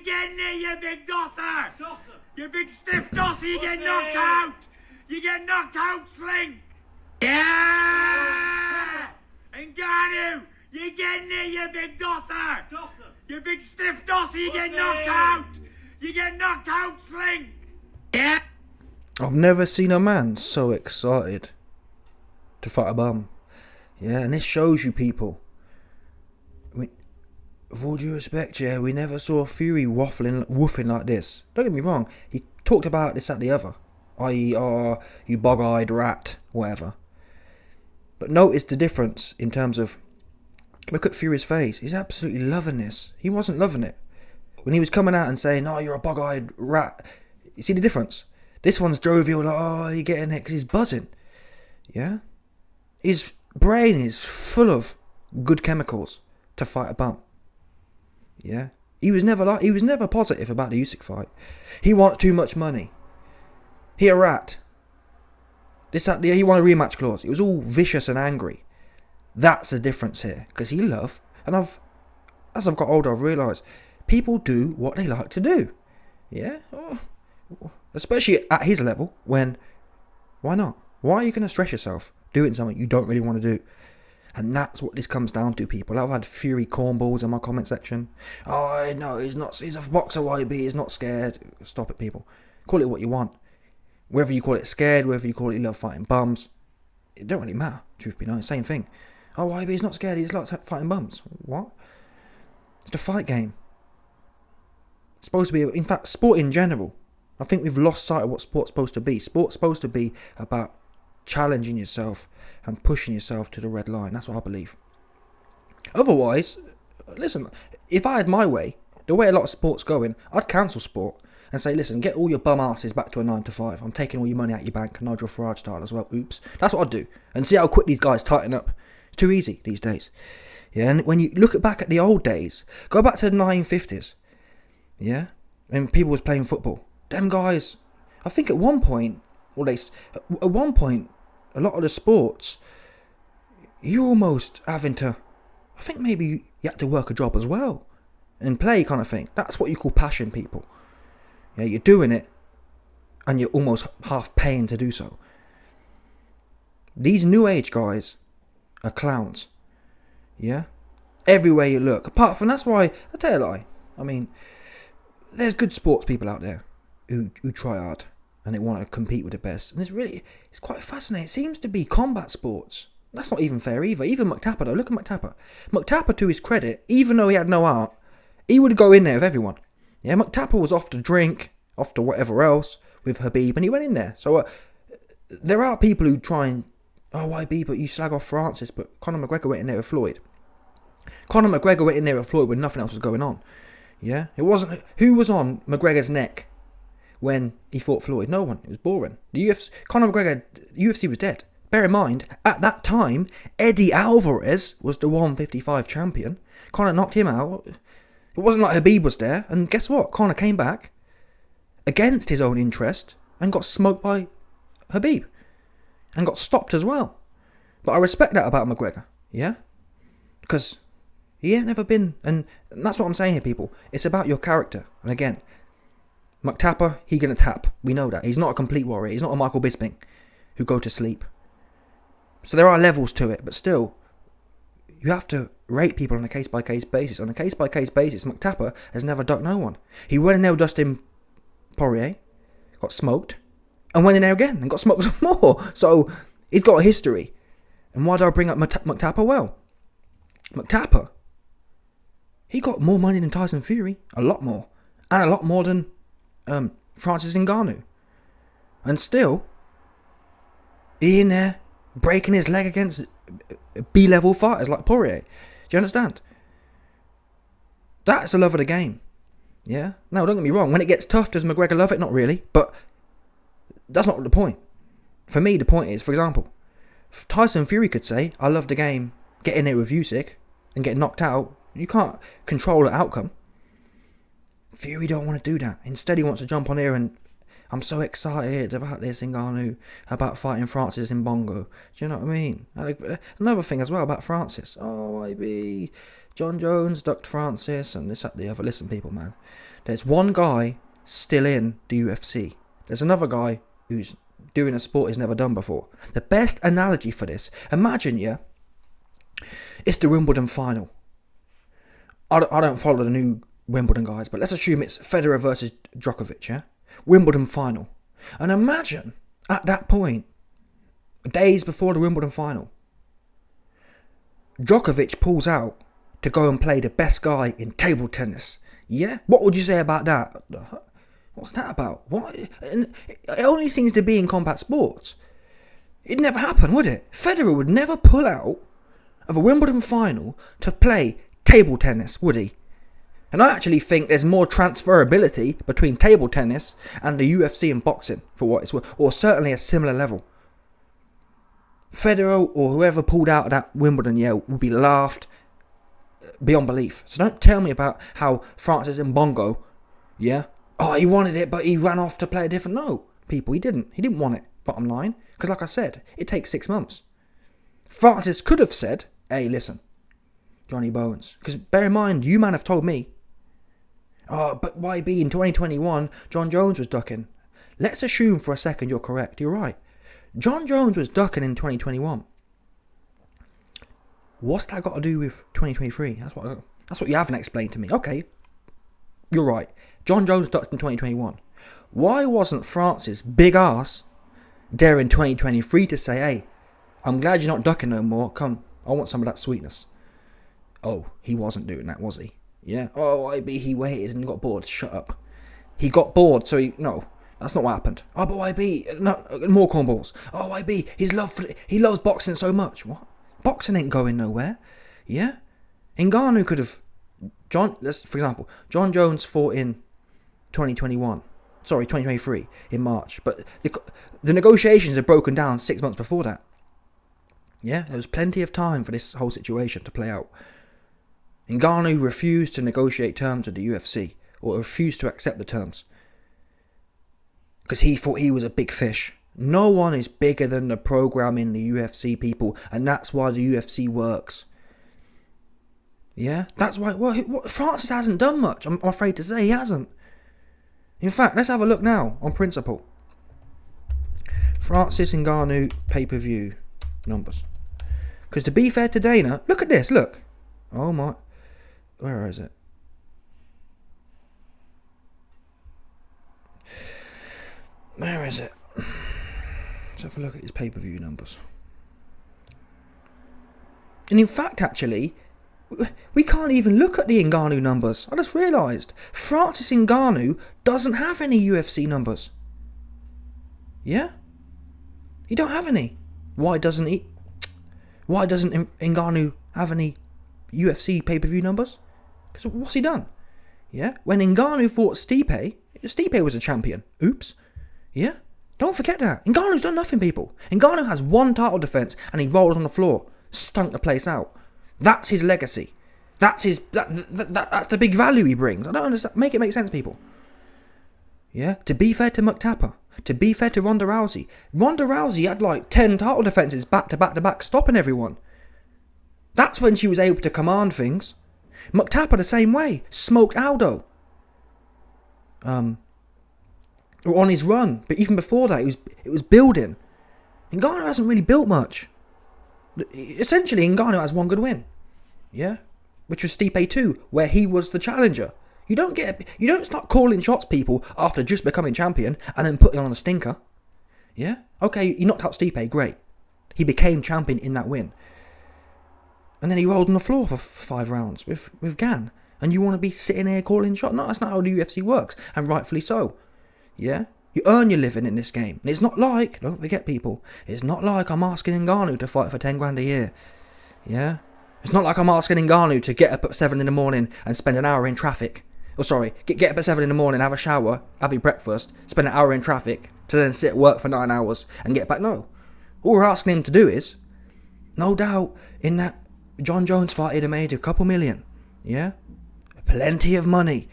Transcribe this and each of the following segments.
get in there, you big dosser! You big stiff dosser, you get knocked out! You get knocked out, Sling! Yeah! Ngannou, you get in there, you big dosser! You big stiff dosser, you get knocked out! You get knocked out, Sling! Yeah! I've never seen a man so excited to fight a bum. Yeah, and this shows you people. With all due respect, yeah, we never saw Fury woofing like this. Don't get me wrong, he talked about this, that, the other. I.e., you bog-eyed rat, whatever. But notice the difference in terms of, look at Fury's face. He's absolutely loving this. He wasn't loving it. When he was coming out and saying, oh, you're a bog-eyed rat. You see the difference? This one's jovial, like, oh, you're getting it, because he's buzzing. Yeah? His brain is full of good chemicals to fight a bum. Yeah? He was never positive about the Usyk fight. He wants too much money. He a rat. He won a rematch clause. It was all vicious and angry. That's the difference here. Because he loved, and as I've got older, I've realised, people do what they like to do. Yeah? Especially at his level, why not? Why are you going to stress yourself doing something you don't really want to do? And that's what this comes down to, people. I've had Fury cornballs in my comment section. Oh, no, he's a boxer, YB, he's not scared. Stop it, people. Call it what you want. Whether you call it scared, whether you call it you love fighting bums, it don't really matter, truth be known, same thing. Oh, YB, he's not scared, he just likes fighting bums. What? It's a fight game. It's supposed to be, in fact, sport in general. I think we've lost sight of what sport's supposed to be. Sport's supposed to be about challenging yourself and pushing yourself to the red line. That's what I believe. Otherwise, listen, if I had my way, the way a lot of sport's going, I'd cancel sport and say, listen, get all your bum asses back to a 9 to 5. I'm taking all your money out your bank, Nigel Farage style as well. Oops. That's what I'd do. And see how quick these guys tighten up. It's too easy these days. Yeah, and when you look back at the old days, go back to the 1950s. Yeah, when people was playing football. Them guys, I think at one point, a lot of the sports, you almost having to, I think maybe you had to work a job as well and play kind of thing. That's what you call passion, people. Yeah, you're doing it and you're almost half paying to do so. These new age guys are clowns. Yeah? Everywhere you look. Apart from, that's why, I tell you a lie. I mean, there's good sports people out there who try hard and they want to compete with the best. And it's quite fascinating. It seems to be combat sports. That's not even fair either. Even McTapper though, look at McTapper. McTapper, to his credit, even though he had no art, he would go in there with everyone. Yeah, McTapper was off to drink, off to whatever else with Habib, and he went in there. So there are people who try and, oh, YB, but you slag off Francis, but Conor McGregor went in there with Floyd. Conor McGregor went in there with Floyd when nothing else was going on. Yeah, it wasn't, who was on McGregor's neck when he fought Floyd? No one. It was boring. Conor McGregor, UFC was dead. Bear in mind, at that time, Eddie Alvarez was the 155 champion. Conor knocked him out. It wasn't like Habib was there. And guess what? Conor came back against his own interest and got smoked by Habib. And got stopped as well. But I respect that about McGregor. Yeah? Because he ain't never been, and that's what I'm saying here, people. It's about your character. And again, McTapper, he gonna tap. We know that. He's not a complete warrior. He's not a Michael Bisping who go to sleep. So there are levels to it, but still, you have to rate people on a case-by-case basis. On a case-by-case basis, McTapper has never ducked no one. He went in there with Dustin Poirier, got smoked, and went in there again and got smoked some more. So he's got a history. And why do I bring up McTapper? Well, McTapper, he got more money than Tyson Fury, a lot more, and a lot more than Francis Ngannou, and still, he in there breaking his leg against B-level fighters like Poirier. Do you understand? That's the love of the game. Yeah. No, don't get me wrong. When it gets tough, does McGregor love it? Not really, but that's not the point. For me, the point is, for example, Tyson Fury could say, "I love the game, get in there with Usyk and get knocked out." You can't control the outcome. Fury don't want to do that. Instead, he wants to jump on here and I'm so excited about this Ngannou, about fighting Francis in Bongo. Do you know what I mean? Another thing as well about Francis. Oh, maybe John Jones ducked Francis and this, that, the other. Listen, people, man. There's one guy still in the UFC. There's another guy who's doing a sport he's never done before. The best analogy for this, imagine, yeah, it's the Wimbledon final. I don't follow the new Wimbledon guys, but let's assume it's Federer versus Djokovic, yeah? Wimbledon final. And imagine, at that point, days before the Wimbledon final, Djokovic pulls out to go and play the best guy in table tennis. Yeah? What would you say about that? What's that about? What? And it only seems to be in combat sports. It'd never happen, would it? Federer would never pull out of a Wimbledon final to play table tennis, would he? And I actually think there's more transferability between table tennis and the UFC and boxing, for what it's worth, or certainly a similar level. Federer or whoever pulled out of that Wimbledon, yeah, would be laughed beyond belief. So don't tell me about how Francis Mbongo, yeah, oh, he wanted it, but he ran off to play a different. No, people, he didn't. He didn't want it, bottom line. Because like I said, it takes 6 months. Francis could have said, hey, listen, Johnny Bones. Because bear in mind, you man have told me, oh, but YB in 2021, John Jones was ducking. Let's assume for a second you're correct. You're right. John Jones was ducking in 2021. What's that got to do with 2023? That's what you haven't explained to me. Okay, you're right. John Jones ducked in 2021. Why wasn't Francis big ass there in 2023 to say, hey, I'm glad you're not ducking no more. Come, I want some of that sweetness. Oh, he wasn't doing that, was he? Yeah. Oh, IB, he waited and got bored. Shut up. He got bored, so no, that's not what happened. Oh, but IB, no, more cornballs. Oh, IB, he loves boxing so much. What? Boxing ain't going nowhere. Yeah. Ngannou could have. For example, John Jones fought in 2023 in March, but the negotiations had broken down 6 months before that. Yeah, there was plenty of time for this whole situation to play out. Ngannou refused to negotiate terms with the UFC, or refused to accept the terms, because he thought he was a big fish. No one is bigger than the program in the UFC, people, and that's why the UFC works. Yeah, that's why. Well, Francis hasn't done much. I'm afraid to say he hasn't. In fact, let's have a look now on principle. Francis Ngannou pay-per-view numbers. Because to be fair to Dana, look at this. Look. Oh my. Where is it? Where is it? Let's have a look at his pay-per-view numbers. And in fact, actually, we can't even look at the Ngannou numbers. I just realised Francis Ngannou doesn't have any UFC numbers. Yeah? He don't have any. Why doesn't he? Why doesn't Ngannou have any UFC pay-per-view numbers? Because what's he done? Yeah? When Ngannou fought Stipe was a champion. Oops. Yeah? Don't forget that. Ngannou's done nothing, people. Ngannou has one title defence and he rolled on the floor. Stunk the place out. That's his legacy. That's that's the big value he brings. I don't understand. Make it make sense, people. Yeah? To be fair to Muktapa. To be fair to Ronda Rousey. Ronda Rousey had like 10 title defences back to back to back, stopping everyone. That's when she was able to command things. Muktapa the same way. Smoked Aldo. Or on his run. But even before that, it was building. Ngannou hasn't really built much. Essentially, Ngannou has one good win. Yeah? Which was Stipe 2, where he was the challenger. You don't start calling shots, people, after just becoming champion and then putting on a stinker. Yeah? Okay, he knocked out Stipe, great. He became champion in that win. And then he rolled on the floor for 5 rounds with Gan. And you want to be sitting here calling shots? No, that's not how the UFC works. And rightfully so. Yeah? You earn your living in this game. And it's not like, don't forget, people, it's not like I'm asking Ngannou to fight for 10 grand a year. Yeah? It's not like I'm asking Ngannou to get up at 7 in the morning and spend an hour in traffic. Oh, sorry, get up at 7 in the morning, have a shower, have your breakfast, spend an hour in traffic, to then sit at work for 9 hours and get back. No. All we're asking him to do is, no doubt, in that John Jones fight, he'd have made a couple million. Yeah? Plenty of money.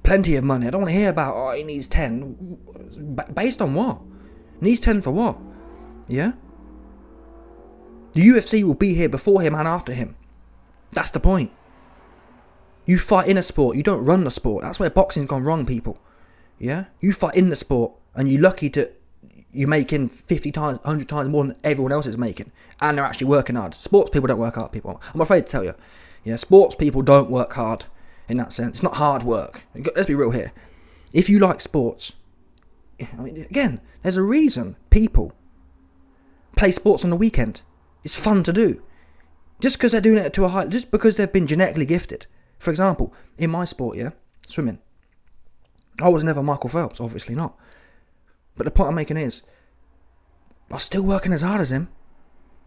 Plenty of money. I don't want to hear about, oh, he needs 10. Based on what? Needs 10 for what? Yeah? The UFC will be here before him and after him. That's the point. You fight in a sport, you don't run the sport. That's where boxing's gone wrong, people. Yeah? You fight in the sport, and you're lucky you're making 50 times, 100 times more than everyone else is making. And they're actually working hard. Sports people don't work hard, people. I'm afraid to tell you. Yeah, sports people don't work hard in that sense. It's not hard work. Let's be real here. If you like sports, I mean, again, there's a reason people play sports on the weekend. It's fun to do. Just because they're doing it to a high, just because they've been genetically gifted. For example, in my sport, yeah, swimming, I was never Michael Phelps, obviously not. But the point I'm making is, I'm still working as hard as him.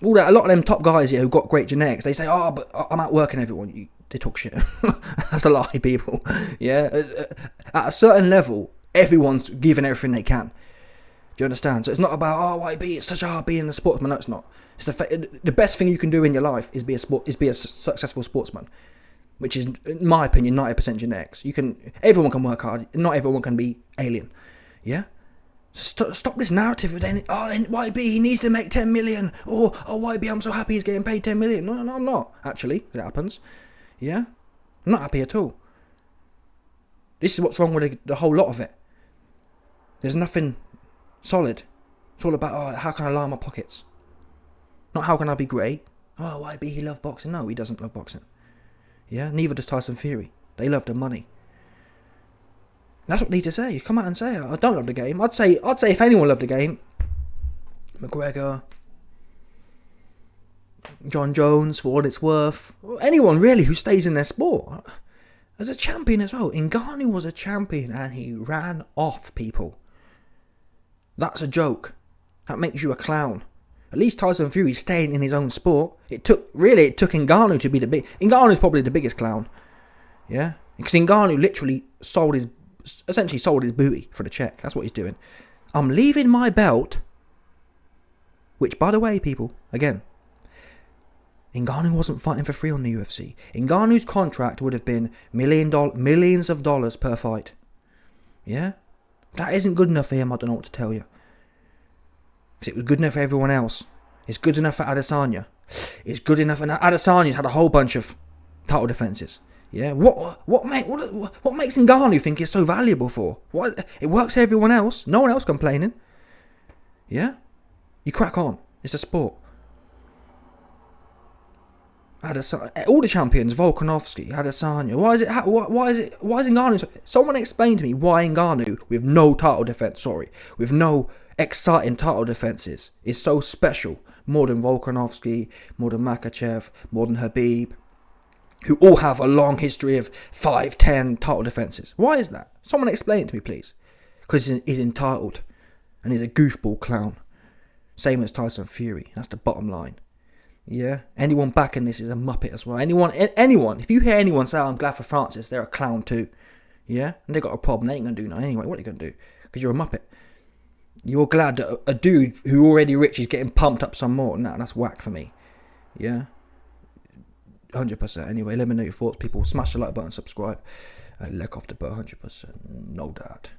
A lot of them top guys, yeah, who got great genetics, they say, oh, but I'm outworking everyone. They talk shit. That's a lie, people. Yeah, at a certain level, everyone's giving everything they can. Do you understand? So it's not about, oh, YB, it's such a hard being a sportsman. No, it's not. It's the best thing you can do in your life is be a successful sportsman, which is, in my opinion, 90% genetics. Everyone can work hard. Not everyone can be alien. Yeah. So stop this narrative of then, oh, YB, he needs to make 10 million. Oh, YB, I'm so happy he's getting paid 10 million. No, I'm not, actually, as it happens. Yeah? I'm not happy at all. This is what's wrong with the whole lot of it. There's nothing solid. It's all about, oh, how can I line my pockets? Not how can I be great. Oh, YB, he loves boxing. No, he doesn't love boxing. Yeah? Neither does Tyson Fury. They love the money. That's what they need to say. Come out and say, I don't love the game. I'd say if anyone loved the game, McGregor, John Jones, for what it's worth, anyone really who stays in their sport. As a champion as well. Ngannou was a champion and he ran off people. That's a joke. That makes you a clown. At least Tyson Fury's staying in his own sport. It took Ngannou to be Ngannou's probably the biggest clown. Yeah? Because Ngannou literally essentially sold his booty for the check. That's what he's doing. I'm leaving my belt, which, by the way, people, again, Ngannou wasn't fighting for free on the UFC. Ngannou's contract would have been millions of dollars per fight. Yeah? That isn't good enough for him, I don't know what to tell you. Because it was good enough for everyone else. It's good enough for Adesanya. It's good enough, and Adesanya's had a whole bunch of title defences. Yeah, what makes Ngannou think it's so valuable for? What? It works for everyone else. No one else complaining. Yeah, you crack on. It's a sport. All the champions, Volkanovski, Adesanya. Why is Ngannou? Someone explain to me why Ngannou, with no title defense, with no exciting title defenses, is so special. More than Volkanovski, more than Makachev, more than Khabib, who all have a long history of 5-10 title defences. Why is that? Someone explain it to me, please. Because he's entitled. And he's a goofball clown. Same as Tyson Fury. That's the bottom line. Yeah? Anyone backing this is a muppet as well. Anyone, if you hear anyone say, I'm glad for Francis, they're a clown too. Yeah? And they got a problem. They ain't going to do nothing anyway. What are they going to do? Because you're a muppet. You're glad that a dude who already rich is getting pumped up some more. Nah, that's whack for me. Yeah? 100%. Anyway, let me know your thoughts, people. Smash the like button, subscribe, and lick off the butt. 100%. No doubt.